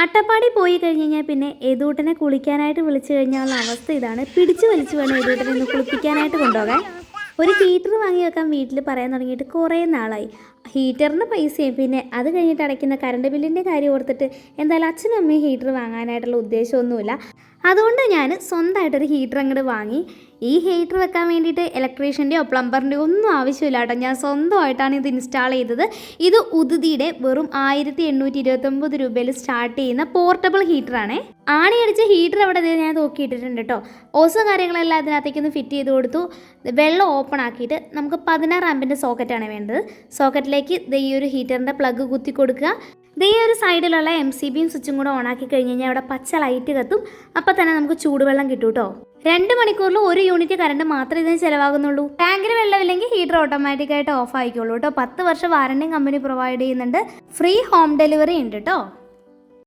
അട്ടപ്പാടി പോയി കഴിഞ്ഞ് കഴിഞ്ഞാൽ പിന്നെ ഏതൂട്ടനെ കുളിക്കാനായിട്ട് വിളിച്ചു കഴിഞ്ഞാലുള്ള അവസ്ഥ ഇതാണ്. പിടിച്ചു വലിച്ചു വേണം ഏതൂട്ടനെ ഒന്ന് കുളിപ്പിക്കാനായിട്ട് കൊണ്ടുപോകാൻ. ഒരു ഹീറ്റർ വാങ്ങി വെക്കാൻ വീട്ടിൽ പറയാൻ തുടങ്ങിയിട്ട് കുറേ നാളായി. ഹീറ്ററിന് പൈസയും പിന്നെ അത് കഴിഞ്ഞിട്ട് അടയ്ക്കുന്ന കറണ്ട് ബില്ലിൻ്റെ കാര്യം ഓർത്തിട്ട് എന്തായാലും അച്ഛനും അമ്മയും ഹീറ്റർ വാങ്ങാനായിട്ടുള്ള ഉദ്ദേശമൊന്നുമില്ല. അതുകൊണ്ട് ഞാൻ സ്വന്തമായിട്ടൊരു ഹീറ്റർ അങ്ങോട്ട് വാങ്ങി. ഈ ഹീറ്റർ വെക്കാൻ വേണ്ടിയിട്ട് ഇലക്ട്രീഷ്യൻ്റെയോ പ്ലംബറിൻ്റെയോ ഒന്നും ആവശ്യമില്ല കേട്ടോ. ഞാൻ സ്വന്തമായിട്ടാണ് ഇത് ഇൻസ്റ്റാൾ ചെയ്തത്. ഇത് ഉദുതിയുടെ വെറും 1829 രൂപയിൽ സ്റ്റാർട്ട് ചെയ്യുന്ന പോർട്ടബിൾ ഹീറ്ററാണേ. ആണിയടിച്ച ഹീറ്റർ അവിടെ ഞാൻ നോക്കിയിട്ടിട്ടുണ്ട് കേട്ടോ. ഓസും കാര്യങ്ങളെല്ലാം അതിനകത്തേക്കൊന്ന് ഫിറ്റ് ചെയ്ത് കൊടുത്തു. വെള്ളം ഓപ്പൺ ആക്കിയിട്ട് നമുക്ക് 16 ആമ്പിൻ്റെ സോക്കറ്റാണ് വേണ്ടത്. സോക്കറ്റിലേക്ക് ഈ ഒരു ഹീറ്ററിൻ്റെ പ്ലഗ് കുത്തി കൊടുക്കുക. ഈ ഒരു സൈഡിലുള്ള MCB സ്വിച്ചും കൂടെ ഓണാക്കി കഴിഞ്ഞ് കഴിഞ്ഞാൽ അവിടെ പച്ച ലൈറ്റ് കത്തും. അപ്പോൾ തന്നെ നമുക്ക് ചൂടുവെള്ളം കിട്ടും കേട്ടോ. 2 മണിക്കൂറിൽ 1 യൂണിറ്റ് കറണ്ട് മാത്രമേ ഇതിന് ചിലവാകുന്നുള്ളൂ. ടാങ്കിൽ വെള്ളമില്ലെങ്കിൽ ഹീറ്റർ ഓട്ടോമാറ്റിക്കായിട്ട് ഓഫ് ആയിക്കോളൂ കേട്ടോ. 10 വർഷം വാറണ്ടിയും കമ്പനി പ്രൊവൈഡ് ചെയ്യുന്നുണ്ട്. ഫ്രീ ഹോം ഡെലിവറി ഉണ്ട് കേട്ടോ.